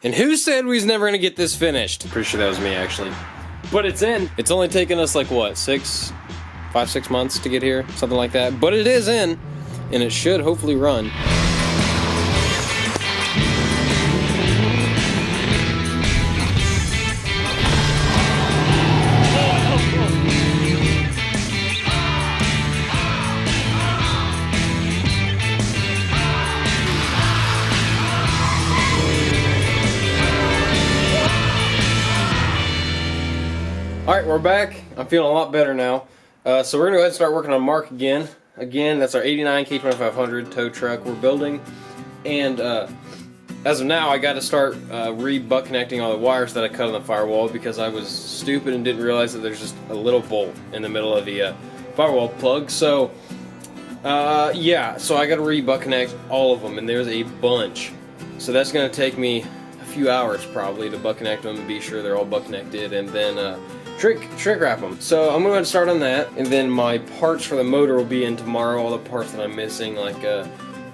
And who said we was never gonna get this finished? Pretty sure that was me, actually. But it's in. It's only taken us like what, 5, 6 months to get here, something like that. But it is in, and it should hopefully run. Alright, we're back. I'm feeling a lot better now. So we're going to go ahead and start working on Mark again. Again, that's our 89 k2500 tow truck we're building. And as of now, I got to start re-butt connecting all the wires that I cut on the firewall because I was stupid and didn't realize that there's just a little bolt in the middle of the firewall plug. So, yeah, so I got to re-butt connect all of them, and there's a bunch. So that's going to take me a few hours probably to butt connect them and be sure they're all butt connected, and then shrink wrap them. So I'm going to start on that, and then my parts for the motor will be in tomorrow. All the parts that I'm missing, like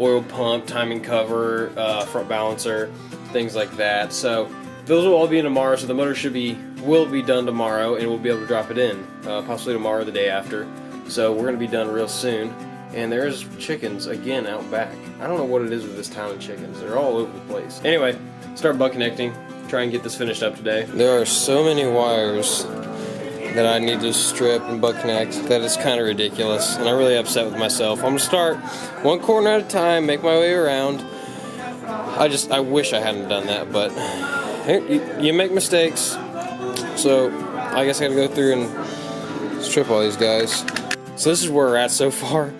oil pump, timing cover, front balancer, things like that. So those will all be in tomorrow. So the motor will be done tomorrow, and we'll be able to drop it in possibly tomorrow or the day after. So we're going to be done real soon. And there's chickens again out back. I don't know what it is with this town of chickens. They're all over the place. Anyway, start butt connecting. Try and get this finished up today. There are so many wires that I need to strip and butt connect that it's kind of ridiculous, and I'm really upset with myself. I'm gonna start one corner at a time, make my way around. I wish I hadn't done that, but you make mistakes, so I guess I gotta go through and strip all these guys. So this is where we're at so far.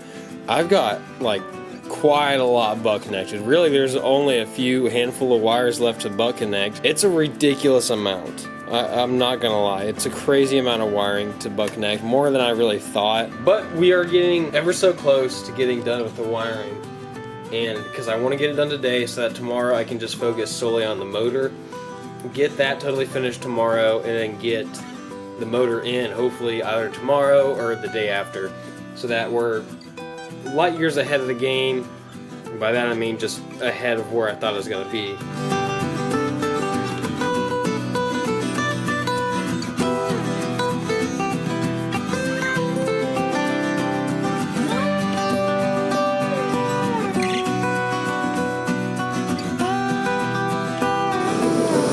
I've got like quite a lot butt connected. Really, there's only a handful of wires left to butt connect. It's a ridiculous amount. I'm not gonna lie, it's a crazy amount of wiring to butt connect, more than I really thought. But we are getting ever so close to getting done with the wiring, and because I want to get it done today so that tomorrow I can just focus solely on the motor, get that totally finished tomorrow, and then get the motor in hopefully either tomorrow or the day after, so that we're light years ahead of the game. And by that I mean just ahead of where I thought it was gonna be.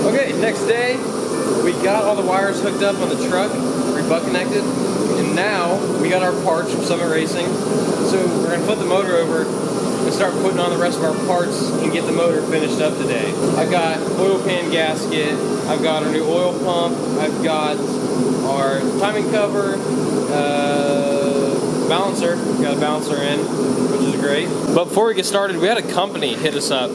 Okay, next day, we got all the wires hooked up on the truck, re-butt connected, and now we got our parts from Summit Racing. So we're gonna flip the motor over and start putting on the rest of our parts and get the motor finished up today. I've got oil pan gasket, I've got our new oil pump, I've got our timing cover, balancer, got a balancer in, which is great. But before we get started, we had a company hit us up,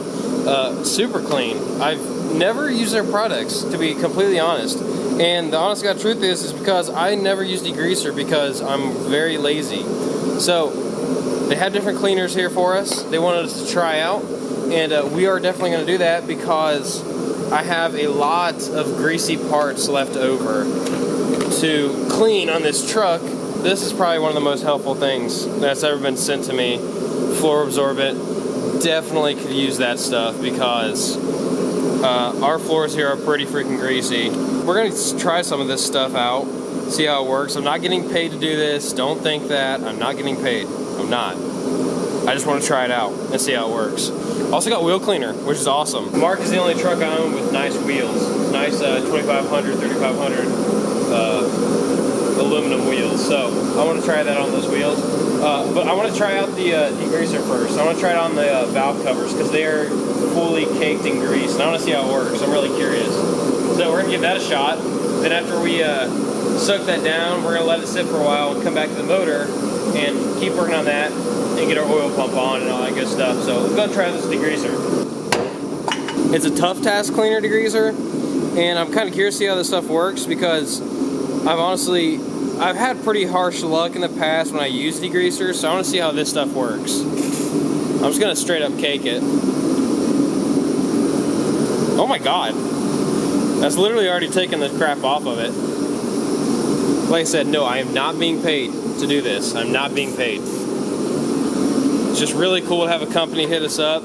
Super Clean. I've never used their products, to be completely honest. And the honest God truth is because I never use degreaser because I'm very lazy. So they had different cleaners here for us. They wanted us to try out, and we are definitely going to do that because I have a lot of greasy parts left over to clean on this truck. This is probably one of the most helpful things that's ever been sent to me. Floor absorbent. Definitely could use that stuff because our floors here are pretty freaking greasy. We're going to try some of this stuff out, see how it works. I'm not getting paid to do this. Don't think that. I'm not getting paid. I'm not. I just want to try it out and see how it works. Also got wheel cleaner, which is awesome. Mark is the only truck I own with nice wheels. Nice 2500, 3500 aluminum wheels. So I want to try that on those wheels. But I want to try out the degreaser first. I want to try it on the valve covers because they are fully caked in grease, and I want to see how it works. I'm really curious. So we're going to give that a shot. Then after we soak that down, we're going to let it sit for a while and come back to the motor and keep working on that and get our oil pump on and all that good stuff. So let's go try this degreaser. It's a tough task cleaner degreaser, and I'm kind of curious to see how this stuff works because I've had pretty harsh luck in the past when I use degreasers, so I want to see how this stuff works. I'm just going to straight up cake it. Oh my god. That's literally already taken the crap off of it. Like I said, no, I am not being paid to do this. I'm not being paid. It's just really cool to have a company hit us up.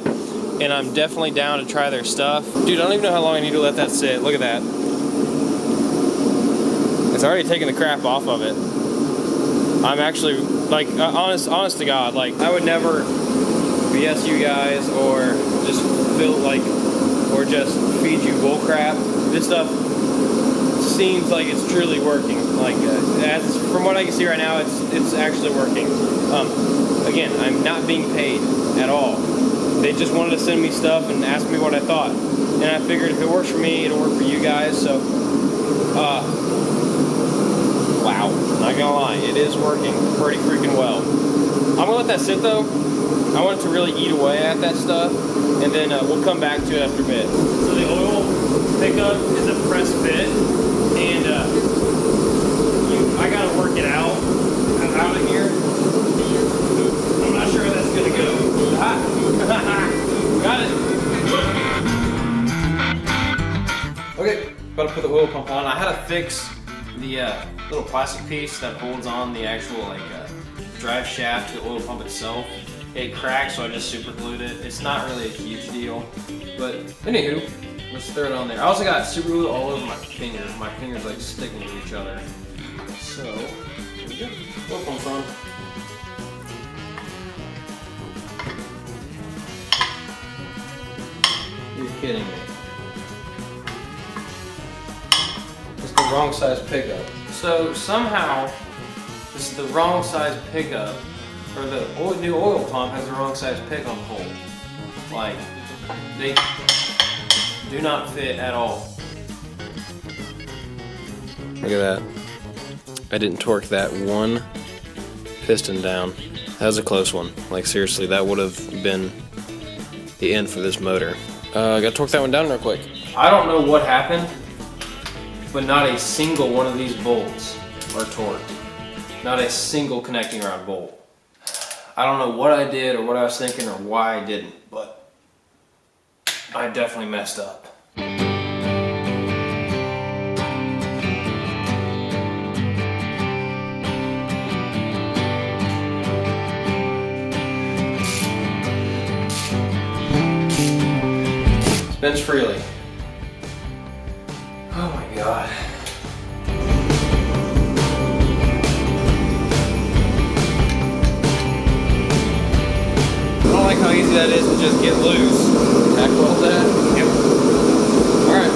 and I'm definitely down to try their stuff. Dude, I don't even know how long I need to let that sit. Look at that. It's already taking the crap off of it. I'm actually, like, honest to God, like, I would never BS you guys or just feel like, or just feed you bull crap. This stuff seems like it's truly working. Like, from what I can see right now, it's actually working. Again, I'm not being paid at all. They just wanted to send me stuff and ask me what I thought. And I figured if it works for me, it'll work for you guys. So, wow, not gonna lie, it is working pretty freaking well. I'm gonna let that sit though. I want it to really eat away at that stuff, and then we'll come back to it after a bit. So the oil pickup is a press fit, and I gotta work it out of here. I'm not sure how that's gonna go. Got it. Okay, about to put the oil pump on. I had to fix the little plastic piece that holds on the actual drive shaft to the oil pump itself. It cracked, so I just super glued it. It's not really a huge deal, but anywho, let's throw it on there. I also got super glue all over my fingers. My fingers like sticking to each other. So, here we go. Oil pump's on. You're kidding me. It's the wrong size pickup. So somehow, this is the wrong size pickup, or the new oil pump has the wrong size pickup hole. Like, they do not fit at all. Look at that. I didn't torque that one piston down. That was a close one. Like, seriously, that would have been the end for this motor. Gotta torque that one down real quick. I don't know what happened, but not a single one of these bolts are torqued. Not a single connecting rod bolt. I don't know what I did or what I was thinking or why I didn't, but I definitely messed up. Spins freely. Oh my God. I don't like how easy that is to just get loose. Tack weld that? Yep. Alright.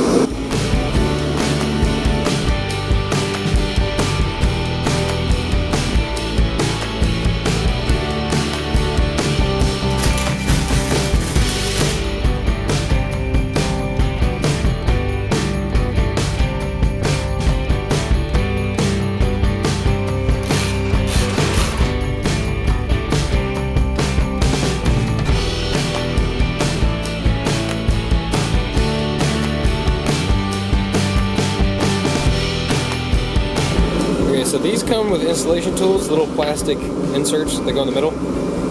So these come with installation tools, little plastic inserts that go in the middle,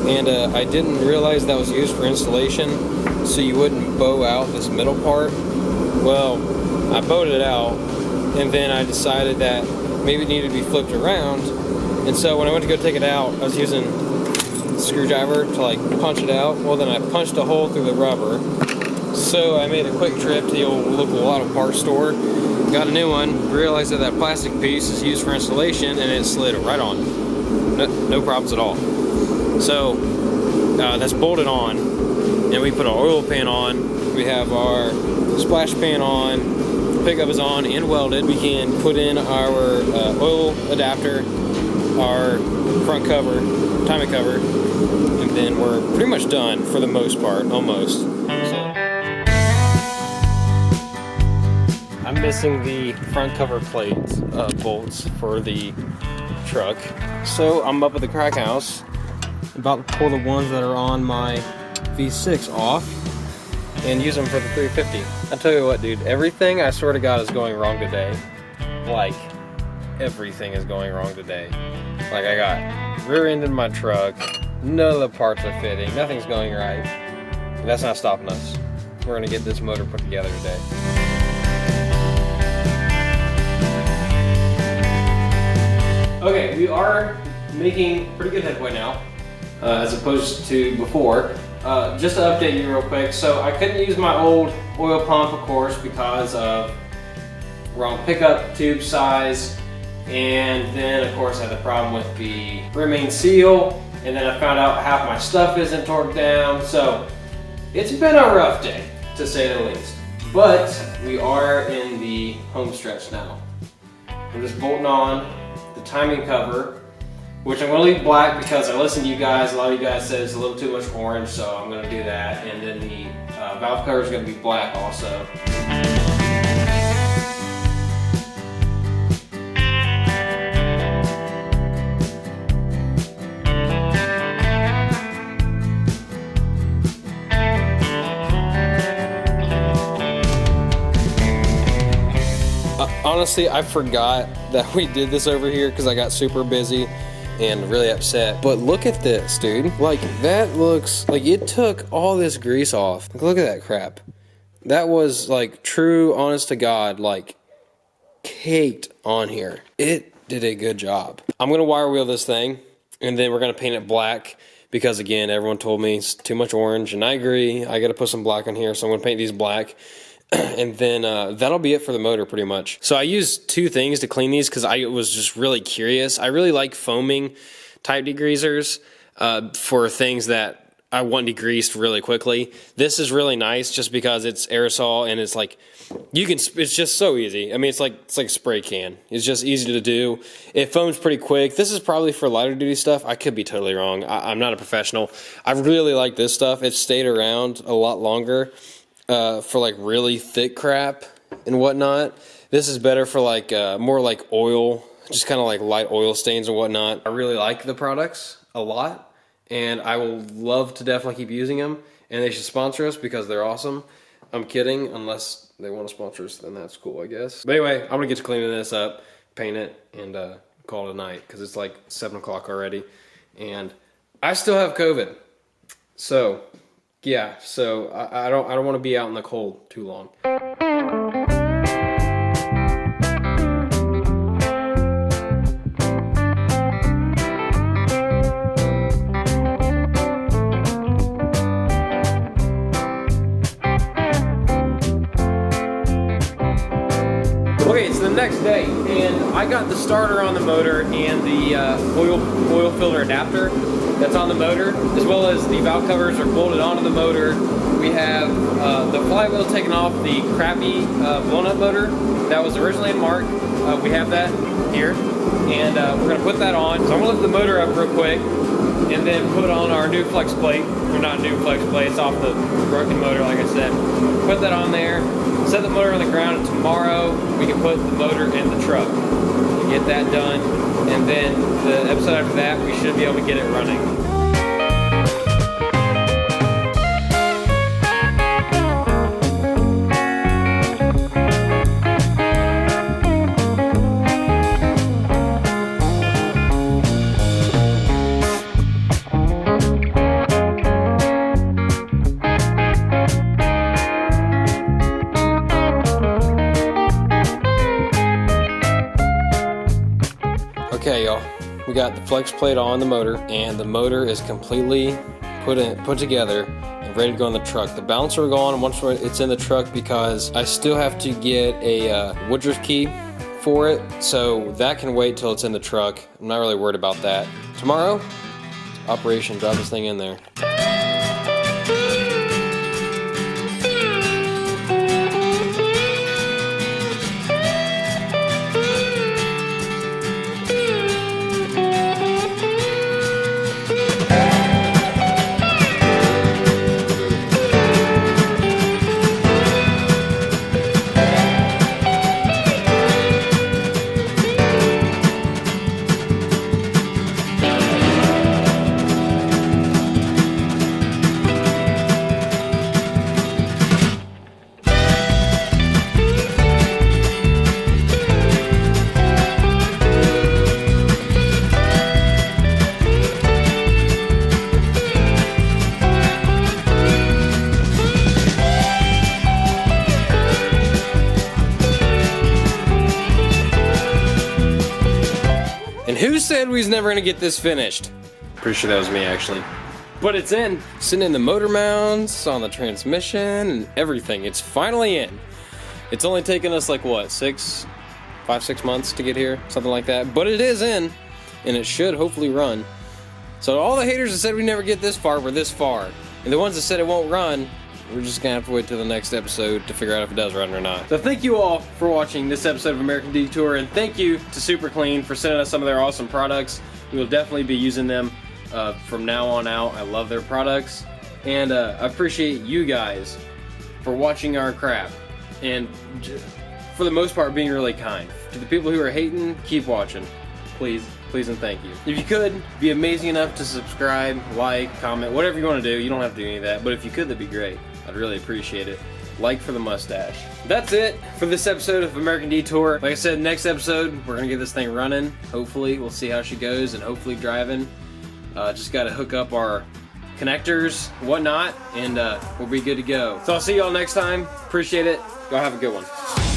and I didn't realize that was used for installation, so you wouldn't bow out this middle part. Well, I bowed it out, and then I decided that maybe it needed to be flipped around, and so when I went to go take it out, I was using a screwdriver to like punch it out. Well, then I punched a hole through the rubber, so I made a quick trip to the old local auto parts store. Got a new one, realized that that plastic piece is used for installation, and it slid right on. No problems at all. So that's bolted on, and we put our oil pan on. We have our splash pan on, the pickup is on and welded. We can put in our oil adapter, our front cover, timing cover, and then we're pretty much done for the most part, almost. So. I'm missing the front cover plate bolts for the truck. So I'm up at the crack house, about to pull the ones that are on my V6 off and use them for the 350. I tell you what, dude, everything I swear to God is going wrong today. Like, everything is going wrong today. Like, I got rear-ended my truck, none of the parts are fitting, nothing's going right. But that's not stopping us. We're gonna get this motor put together today. Okay, we are making pretty good headway now, as opposed to before. just to update you real quick. So I couldn't use my old oil pump, of course, because of wrong pickup tube size. And then, of course, I had the problem with the rim seal. And then I found out half my stuff isn't torqued down. So it's been a rough day, to say the least. But we are in the home stretch now. I'm just bolting on the timing cover, which I'm going to leave black because I listened to you guys. A lot of you guys said it's a little too much orange, so I'm going to do that. And then the valve cover is going to be black also. Honestly, I forgot that we did this over here because I got super busy and really upset. But look at this, dude. Like, that looks like it took all this grease off. Like, look at that crap. That was like true, honest to God, like caked on here. It did a good job. I'm gonna wire wheel this thing and then we're gonna paint it black because, again, everyone told me it's too much orange, and I agree. I gotta put some black on here, so I'm gonna paint these black. And then that'll be it for the motor pretty much. So I used two things to clean these because I was just really curious. I really like foaming type degreasers for things that I want degreased really quickly. This is really nice just because it's aerosol and it's like, it's just so easy. I mean, it's like a spray can. It's just easy to do. It foams pretty quick. This is probably for lighter duty stuff. I could be totally wrong. I'm not a professional. I really like this stuff. It stayed around a lot longer. For like really thick crap and whatnot. This is better for like more like oil, just kind of like light oil stains and whatnot. I really like the products a lot, and I will love to definitely keep using them, and they should sponsor us because they're awesome. I'm kidding, unless they want to sponsor us, then that's cool, I guess. But anyway, I'm gonna get to cleaning this up, paint it, and call it a night because it's like 7 o'clock already, and I still have COVID. So yeah, so I don't want to be out in the cold too long. Okay, it's the next day, and I got the starter on the motor and the oil filter adapter that's on the motor, as well as the valve covers are bolted onto the motor. We have the flywheel taken off the crappy blown up motor that was originally in Mark. We have that here, and we're gonna put that on. So I'm gonna lift the motor up real quick and then put on our new flex plate. Or not new flex plate, it's off the broken motor, like I said. Put that on there, set the motor on the ground, and tomorrow we can put the motor in the truck. Get that done, and then the episode after that, we should be able to get it running. Okay, y'all, we got the flex plate on the motor, and the motor is completely put together and ready to go in the truck. The balancer will go on once it's in the truck because I still have to get a Woodruff key for it, so that can wait till it's in the truck. I'm not really worried about that. Tomorrow, operation, drop this thing in there. Who said we was never gonna get this finished? Pretty sure that was me, actually. But it's in. Sitting in the motor mounts, on the transmission, and everything. It's finally in. It's only taken us like what, 5-6 months to get here, something like that. But it is in, and it should hopefully run. So all the haters that said we never get this far, we're this far. And the ones that said it won't run, we're just gonna have to wait till the next episode to figure out if it does run or not. So thank you all for watching this episode of American Detour, and thank you to Super Clean for sending us some of their awesome products. We will definitely be using them from now on out. I love their products, and I appreciate you guys for watching our crap, and for the most part being really kind. To the people who are hating, keep watching, please and thank you. If you could be amazing enough to subscribe, like, comment, whatever you want to do. You don't have to do any of that, but if you could, that'd be great. I'd really appreciate it. Like for the mustache. That's it for this episode of American Detour. Like I said, next episode we're gonna get this thing running. Hopefully we'll see how she goes, and hopefully driving. Just got to hook up our connectors, whatnot, and we'll be good to go. So I'll see y'all next time. Appreciate it. Y'all have a good one.